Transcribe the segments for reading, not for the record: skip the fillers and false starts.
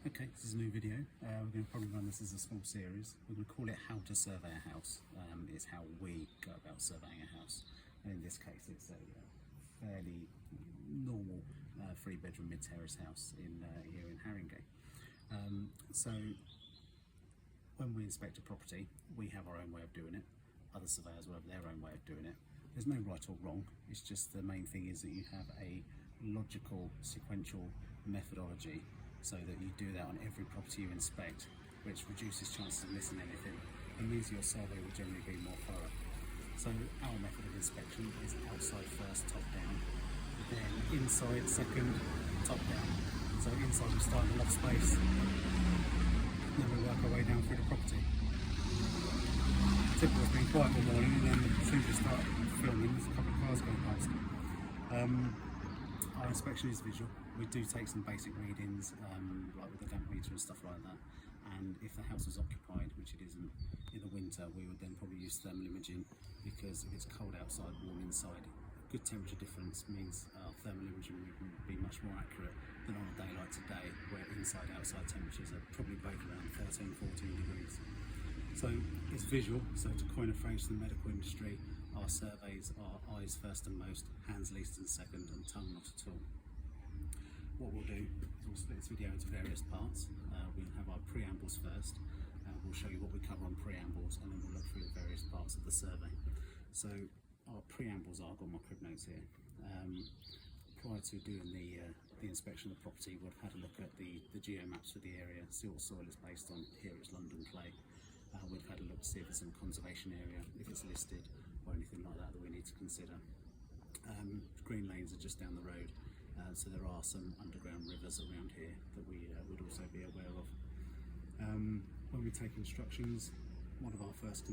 Okay, this is a new video. We're going to probably run this as a small series. We're going to call it How to Survey a House. It's how we go about surveying a house. And in this case, it's a fairly normal 3-bedroom mid-terrace house here in Haringey. So when we inspect a property, we have our own way of doing it. Other surveyors will have their own way of doing it. There's no right or wrong. It's just the main thing is that you have a logical, sequential methodology, so that you do that on every property you inspect, which reduces chances of missing anything and means your survey will generally be more thorough. So our method of inspection is outside first, top down, then inside second, top down. So inside we start in the loft space, then we work our way down through the property. Typical has been quiet all morning, and then as soon as we start filming, there's a couple of cars going past. Our inspection is visual. We do take some basic readings, like with the damp meter and stuff like that. And if the house is occupied, which it isn't in the winter, we would then probably use thermal imaging, because if it's cold outside, warm inside, a good temperature difference means our thermal imaging will be much more accurate than on a day like today, where inside outside temperatures are probably both around 13, 14 degrees. So it's visual, so to coin a phrase from the medical industry, our surveys are eyes first and most, hands least and second, and tongue not at all. What we'll do is we'll split this video into various parts. We'll have our preambles first. We'll show you what we cover on preambles, and then we'll look through the various parts of the survey. So our preambles are, I've got my crib notes here. Prior to doing the inspection of the property, we've had a look at the geomaps for the area, see what soil is based on. Here it's London clay. We've had a look to see if it's in a conservation area, if it's listed, or anything like that we need to consider. Green lanes are just down the road, so there are some underground rivers around here that we would also be aware of. When we take instructions, one of our first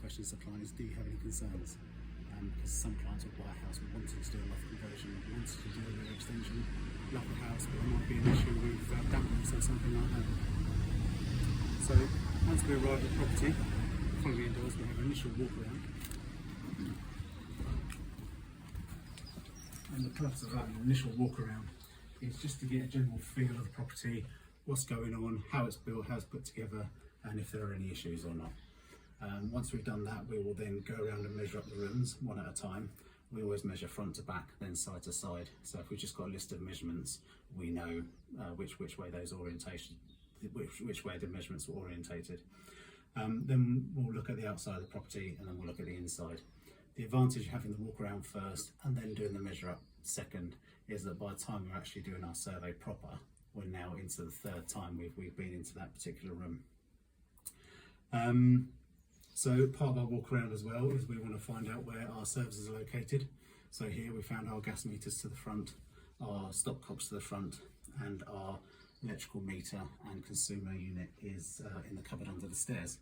questions to the client is, do you have any concerns? Because some clients will buy a house with wanting to do a loft conversion, wanting to do a rear extension, love the house, but there might be an issue with dampness or something like that. So once we arrive at the property, following indoors, we have an initial walk around. And the purpose of that initial walk around is just to get a general feel of the property, what's going on, how it's built, how it's put together, and if there are any issues or not. Once we've done that, we will then go around and measure up the rooms one at a time. We always measure front to back, then side to side. So if we've just got a list of measurements, we know which way those orientation, which way the measurements were orientated. Then we'll look at the outside of the property, and then we'll look at the inside. The advantage of having the walk around first and then doing the measure up second is that by the time we're actually doing our survey proper, we're now into the third time we've been into that particular room. So part of our walk around as well is we want to find out where our services are located. So here we found our gas meters to the front, our stopcocks to the front, and our electrical meter and consumer unit is in the cupboard under the stairs.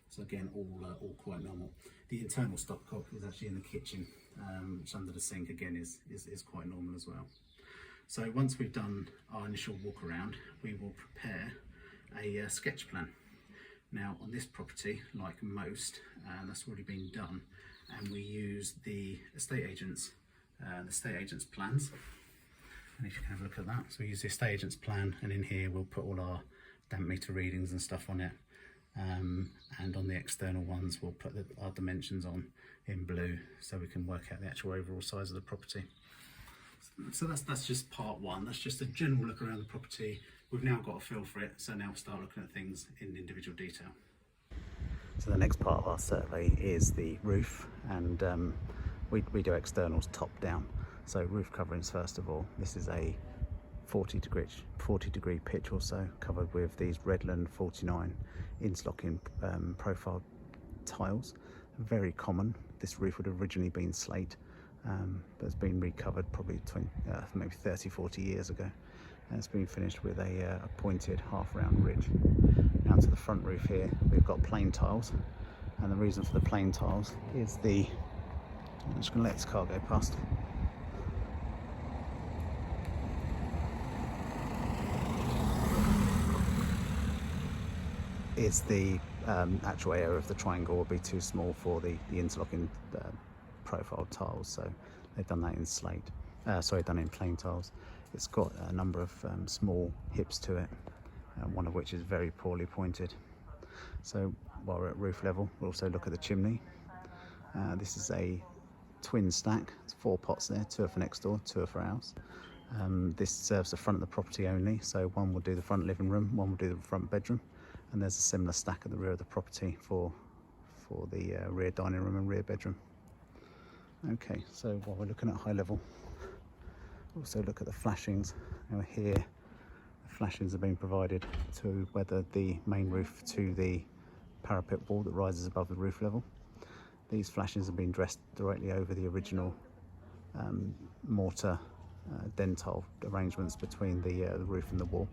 So again, all quite normal. The internal stopcock is actually in the kitchen, which under the sink again is quite normal as well. So once we've done our initial walk around, we will prepare a sketch plan. Now on this property, like most, that's already been done, and we use the estate agent's plans. And if you can have a look at that, so we use the estate agent's plan, and in here we'll put all our damp meter readings and stuff on it. And on the external ones, we'll put our dimensions on in blue, so we can work out the actual overall size of the property. So that's just part one. That's just a general look around the property. We've now got a feel for it, so now we'll start looking at things in individual detail. So the next part of our survey is the roof, and we do externals top down. So roof coverings first of all. This is a 40 degree pitch or so, covered with these Redland 49 interlocking profile tiles. Very common. This roof would have originally been slate, but it's been recovered probably maybe 30-40 years ago, and it's been finished with a pointed half-round ridge. Now to the front roof here, we've got plain tiles, and the reason for the plain tiles is I'm just going to let this car go past. Is the actual area of the triangle will be too small for the interlocking profile tiles, so they've done that in done in plain tiles. It's got a number of small hips to it, one of which is very poorly pointed. So while we're at roof level, we'll also look at the chimney. This is a twin stack. It's 4 pots there, 2 are for next door, 2 are for ours. This serves the front of the property only, so one will do the front living room, one will do the front bedroom, and there's a similar stack at the rear of the property for the rear dining room and rear bedroom. Okay, so while we're looking at high level, also look at the flashings. Now here, the flashings have been provided to weather the main roof to the parapet wall that rises above the roof level. These flashings have been dressed directly over the original mortar dentil arrangements between the roof and the wall.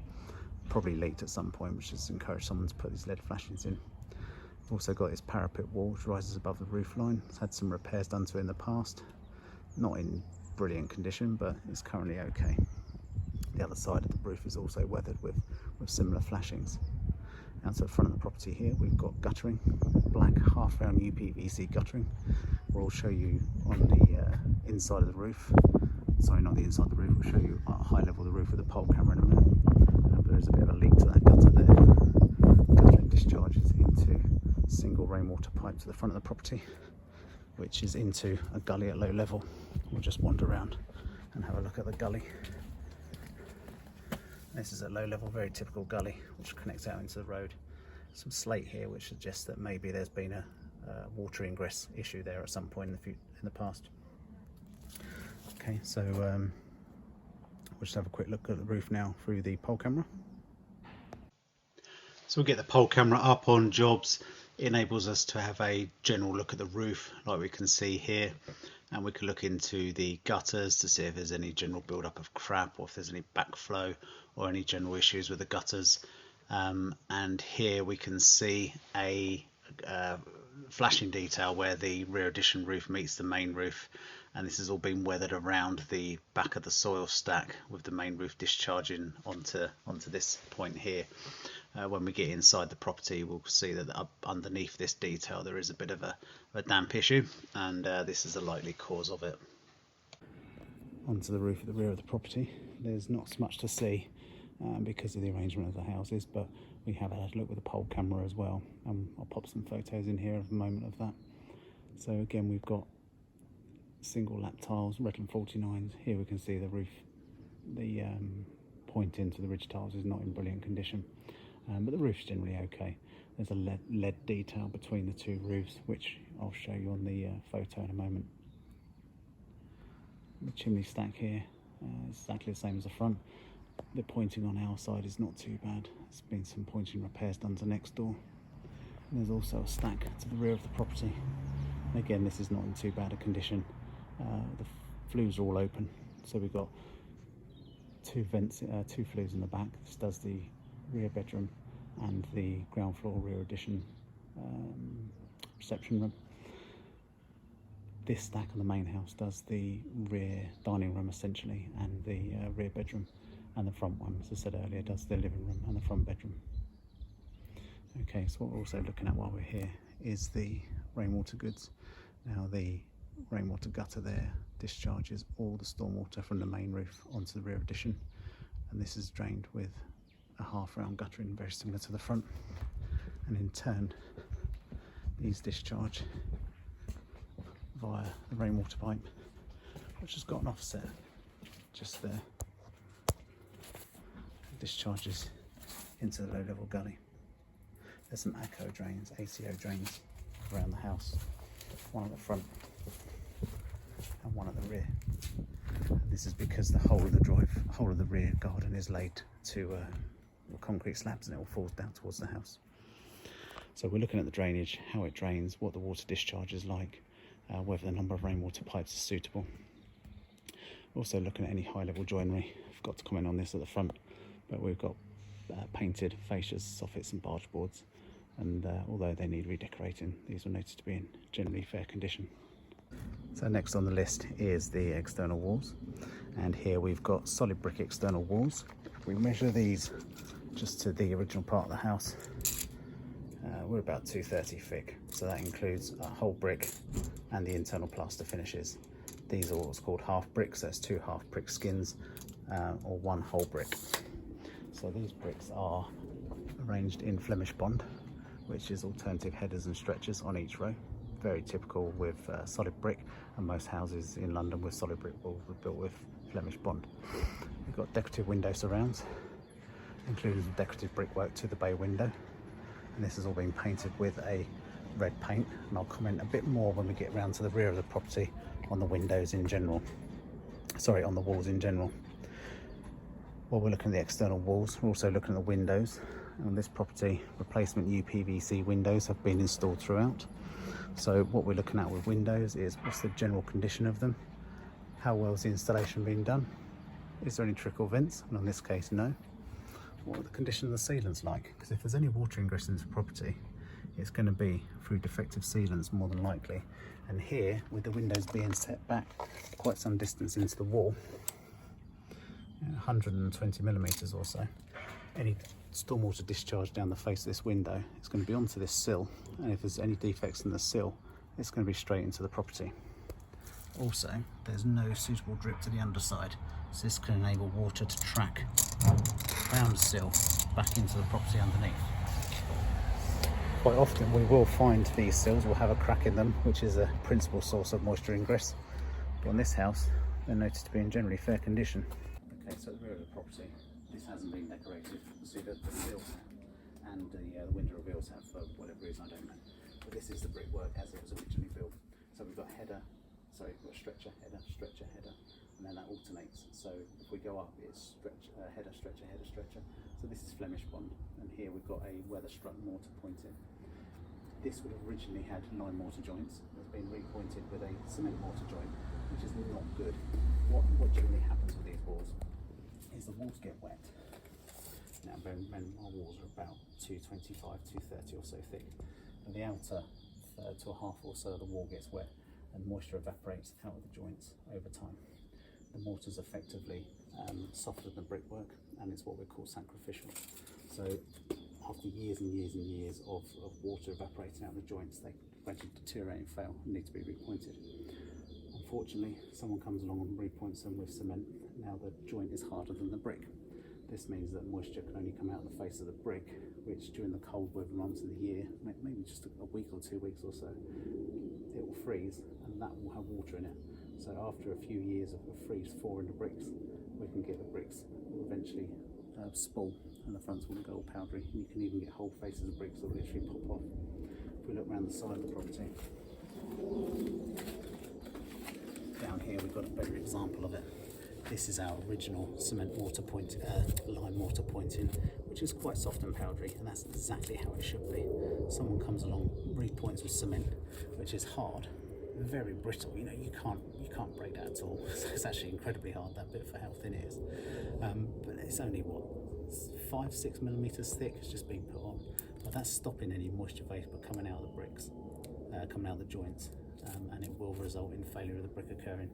Probably leaked at some point, which has encouraged someone to put these lead flashings in. We've also got this parapet wall which rises above the roof line. It's had some repairs done to it in the past. Not in brilliant condition, but it's currently okay. The other side of the roof is also weathered with similar flashings. Now to the front of the property here, we've got guttering, black half-round UPVC guttering. We'll show you on the inside of the roof. Sorry, not the inside of the roof. We'll show you at a high level the roof with a pole camera in a minute. But there's a bit of a leak to that gutter there. Guttering discharges into single rainwater pipe to the front of the property, which is into a gully at low level. We'll just wander around and have a look at the gully. This is a low level, very typical gully which connects out into the road. Some slate here which suggests that maybe there's been a water ingress issue there at some point in the past. Okay, so we'll just have a quick look at the roof now through the pole camera. So we'll get the pole camera up on jobs. It enables us to have a general look at the roof like we can see here, and we can look into the gutters to see if there's any general build-up of crap or if there's any backflow or any general issues with the gutters. And here we can see a flashing detail where the rear addition roof meets the main roof, and this has all been weathered around the back of the soil stack with the main roof discharging onto this point here. When we get inside the property, we'll see that up underneath this detail there is a bit of a damp issue, and this is a likely cause of it. Onto the roof at the rear of the property. There's not so much to see because of the arrangement of the houses, but we have had a look with a pole camera as well, and I'll pop some photos in here of a moment of that. So again, we've got single lap tiles, Redland 49s. Here we can see the roof, the point into the ridge tiles is not in brilliant condition, but the roof's generally okay. There's a lead detail between the two roofs, which I'll show you on the photo in a moment. The chimney stack here is exactly the same as the front. The pointing on our side is not too bad. There's been some pointing repairs done to next door. And there's also a stack to the rear of the property. And again, this is not in too bad a condition. The flues are all open, so we've got 2 vents, 2 flues in the back. This does the rear bedroom and the ground floor rear addition reception room. This stack on the main house does the rear dining room essentially, and the rear bedroom, and the front one, as I said earlier, does the living room and the front bedroom. Okay, so what we're also looking at while we're here is the rainwater goods. Now the rainwater gutter there discharges all the stormwater from the main roof onto the rear addition, and this is drained with a half-round guttering very similar to the front, and in turn these discharge via the rainwater pipe, which has got an offset just there. It discharges into the low-level gully. There's some ACO drains, ACO drains around the house, one at the front and one at the rear. And this is because the whole of the rear garden is laid to concrete slabs, and it all falls down towards the house. So we're looking at the drainage, how it drains, what the water discharge is like, whether the number of rainwater pipes is suitable. Also looking at any high level joinery. I forgot to comment on this at the front, but we've got painted fascias, soffits and barge boards, and although they need redecorating, these are noted to be in generally fair condition. So next on the list is the external walls, and here we've got solid brick external walls. If we measure these just to the original part of the house, we're about 230 thick, so that includes a whole brick and the internal plaster finishes. These are what's called half bricks, so it's 2 half brick skins or 1 whole brick. So these bricks are arranged in Flemish bond, which is alternative headers and stretchers on each row. Very typical with solid brick, and most houses in London with solid brick walls were built with Flemish bond. We've got decorative window surrounds, including some decorative brickwork to the bay window, and this has all been painted with a red paint, and I'll comment a bit more when we get round to the rear of the property on the windows in general, sorry, on the walls in general. While we're looking at the external walls, we're also looking at the windows. On this property, replacement UPVC windows have been installed throughout. So what we're looking at with windows is what's the general condition of them, how well is the installation being done, is there any trickle vents, and in this case no. What are the condition of the sealants like, because if there's any water ingress into the property, it's going to be through defective sealants more than likely. And here, with the windows being set back quite some distance into the wall, 120 millimeters or so, any stormwater discharge down the face of this window, it's going to be onto this sill, and if there's any defects in the sill, it's going to be straight into the property. Also, there's no suitable drip to the underside, so this can enable water to track around the sill back into the property underneath. Quite often we will find these sills will have a crack in them, which is a principal source of moisture ingress, but on this house they're noticed to be in generally fair condition. Okay, so at the rear of the property, this hasn't been decorated. You see that the sill and the window reveals have, for whatever reason, I don't know. But this is the brickwork as it was originally built. So we've got header, sorry, we've got stretcher, header, and then that alternates. So if we go up, it's header, stretcher. So this is Flemish bond, and here we've got where the strut mortar pointed. This would have originally had lime mortar joints. It's been repointed with a cement mortar joint, which is not good. What generally happens with these walls is the walls get wet. Now, our walls are about 225, 230 or so thick, and the outer third to a half or so of the wall gets wet, and moisture evaporates out of the joints over time. The mortar's effectively softer than brickwork, and it's what we call sacrificial. So after years and years and years of water evaporating out of the joints, they gradually deteriorate and fail and need to be repointed. Unfortunately, someone comes along and repoints them with cement. Now the joint is harder than the brick. This means that moisture can only come out the face of the brick, which during the cold weather months of the year, maybe just a week or 2 weeks or so, it will freeze and that will have water in it. So after a few years of freeze thawing the bricks, we can get the bricks will eventually spool, and the fronts will go all powdery, and you can even get whole faces of bricks that will literally pop off. If we look around the side of the property, down here we've got a better example of it. This is our original cement mortar lime mortar pointing, which is quite soft and powdery, and that's exactly how it should be. Someone comes along, repoints with cement, which is hard, very brittle. You know, you can't break that at all. It's actually incredibly hard, that bit, for how thin it is. But it's only what, 5-6 millimeters thick. It's just been put on, but that's stopping any moisture vapor coming out of the bricks, coming out of the joints. And it will result in failure of the brick occurring.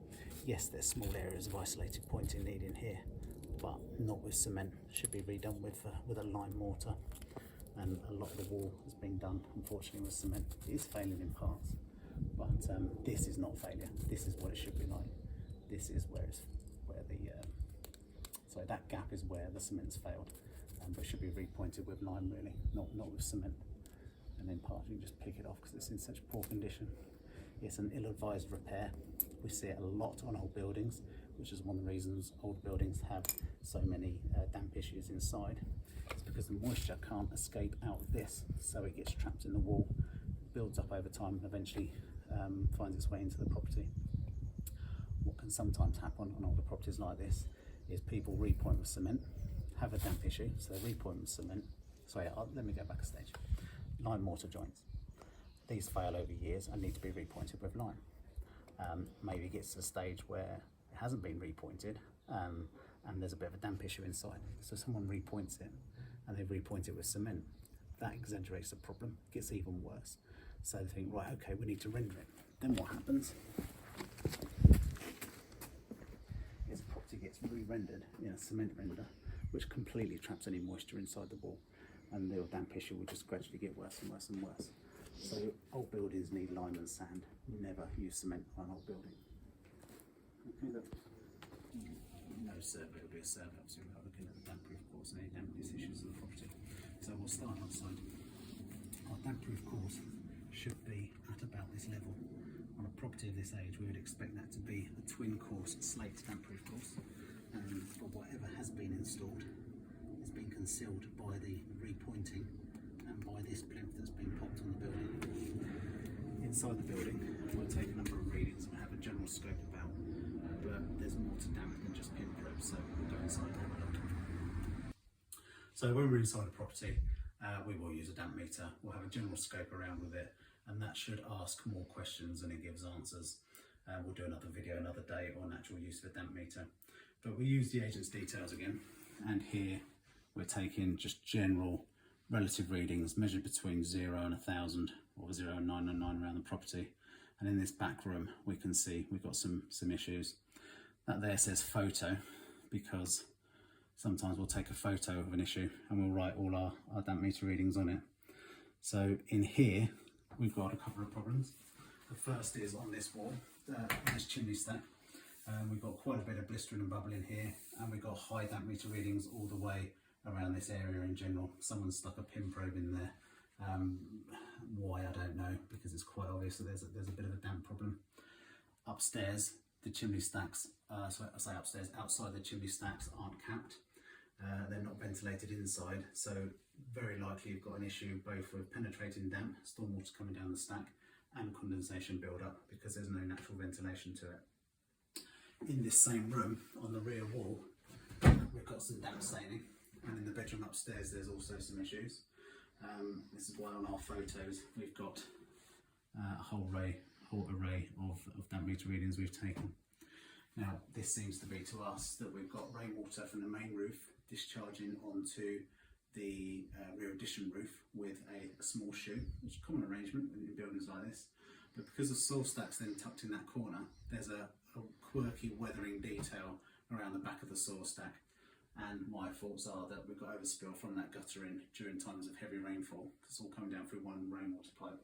Yes, there's small areas of isolated pointing needed here, but not with cement. Should be redone with a lime mortar, and a lot of the wall has been done, unfortunately, with cement. It is failing in parts, but this is not failure. This is what it should be like. This is so that gap is where the cement's failed, but should be repointed with lime, really, not with cement. And then parts you can just pick it off because it's in such poor condition. It's an ill-advised repair. We see it a lot on old buildings, which is one of the reasons old buildings have so many damp issues inside. It's because the moisture can't escape out of this, so it gets trapped in the wall, builds up over time, and eventually finds its way into the property. What can sometimes happen on older properties like this is people repoint with cement, have a damp issue, so they repoint with cement. Sorry, let me go back a stage. Lime mortar joints. These fail over years and need to be repointed with lime. Maybe it gets to the stage where it hasn't been repointed and there's a bit of a damp issue inside. So someone repoints it and they repoint it with cement. That exaggerates the problem, gets even worse. So they think, right, okay, we need to render it. Then what happens is the property gets re-rendered in a cement render, which completely traps any moisture inside the wall, and the damp issue will just gradually get worse and worse and worse. So old buildings need lime and sand. Never use cement on an old building. Okay, look. No survey will be a survey, obviously, without looking at the damp proof course and any dampness issues in the property. So we'll start damp-proof course should be at about this level. On a property of this age, we would expect that to be a twin course slate damp-proof course, but whatever has been installed has been concealed by the repointing and by this plinth that's been popped on the building. Inside the building, we'll take a number of readings and have a general scope about, but there's more to damp than just pin probes, so we'll go inside and have a look. So when we're inside a property, we will use a damp meter. We'll have a general scope around with it, and that should ask more questions than it gives answers. We'll do another video another day on actual use of a damp meter. But we use the agent's details again, and here we're taking just general relative readings measured between 0 and 1,000, or 0 and 999 around the property. And in this back room we can see we've got some issues. That there says photo because sometimes we'll take a photo of an issue and we'll write all our damp meter readings on it. So in here we've got a couple of problems. The first is on this wall, this chimney stack. We've got quite a bit of blistering and bubbling here, and we've got high damp meter readings all the way around this area in general. Someone's stuck a pin probe in there. Why, I don't know, because it's quite obvious that there's a bit of a damp problem. Upstairs, the chimney stacks, so I say upstairs, outside the chimney stacks aren't capped. They're not ventilated inside, so very likely you've got an issue both with penetrating damp, stormwater coming down the stack, and condensation build-up because there's no natural ventilation to it. In this same room, on the rear wall, we've got some damp staining, and in the bedroom upstairs there's also some issues. This is why on our photos we've got a whole array of damp meter readings we've taken. Now this seems to be to us that we've got rainwater from the main roof discharging onto the rear addition roof with a small shoe, which is a common arrangement in buildings like this. But because the soil stack's then tucked in that corner, there's a quirky weathering detail around the back of the soil stack. And my thoughts are that we've got overspill from that gutter in during times of heavy rainfall. It's all coming down through one rainwater pipe,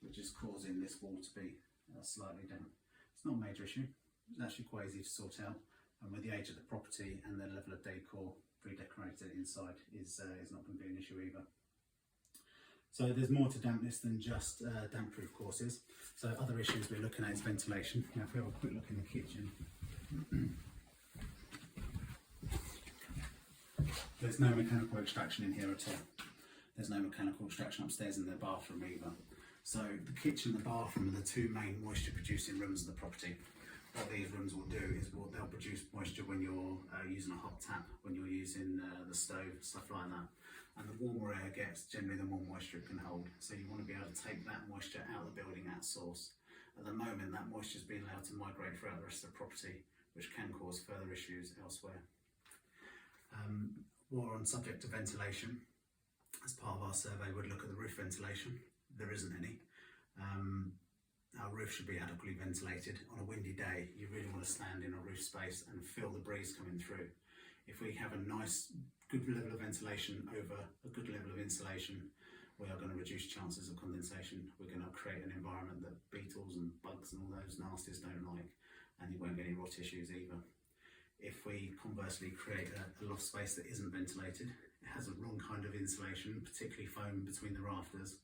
which is causing this wall to be slightly damp. It's not a major issue. It's actually quite easy to sort out. And with the age of the property and the level of decor redecorated inside is not going to be an issue either. So there's more to dampness than just damp-proof courses. So other issues we're looking at is ventilation. Now if we have a quick look in the kitchen, there's no mechanical extraction in here at all. There's no mechanical extraction upstairs in the bathroom either. So the kitchen and the bathroom are the two main moisture producing rooms of the property. What these rooms will do is they'll produce moisture when you're using a hot tap, when you're using the stove, stuff like that. And the warmer air gets, generally the more moisture it can hold. So you want to be able to take that moisture out of the building at source. At the moment, that moisture is being allowed to migrate throughout the rest of the property, which can cause further issues elsewhere. While on subject to ventilation, as part of our survey, we'd look at the roof ventilation. There isn't any. Our roof should be adequately ventilated. On a windy day, you really want to stand in a roof space and feel the breeze coming through. If we have a nice, good level of ventilation over a good level of insulation, we are going to reduce chances of condensation. We're going to create an environment that beetles and bugs and all those nasties don't like, and you won't get any rot issues either. If we conversely create a loft space that isn't ventilated, it has a wrong kind of insulation, particularly foam between the rafters,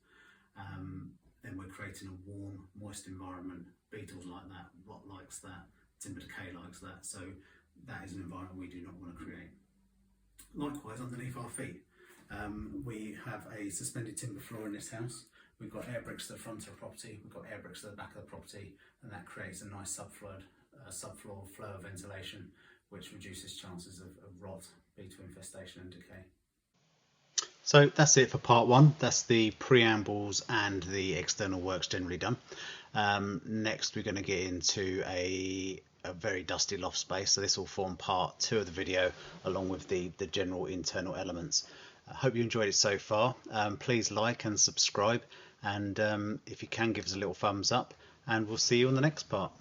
then we're creating a warm, moist environment. Beetles like that, rot likes that, timber decay likes that, so that is an environment we do not want to create. Likewise, underneath our feet, we have a suspended timber floor in this house. We've got air bricks to the front of the property, we've got air bricks to the back of the property, and that creates a nice subfloor flow of ventilation, which reduces chances of rot, beetle infestation and decay. So that's it for part one. That's the preambles and the external works generally done. Next we're going to get into a very dusty loft space, so this will form part two of the video along with the general internal elements. I hope you enjoyed it so far. Please like and subscribe, and if you can, give us a little thumbs up, and we'll see you on the next part.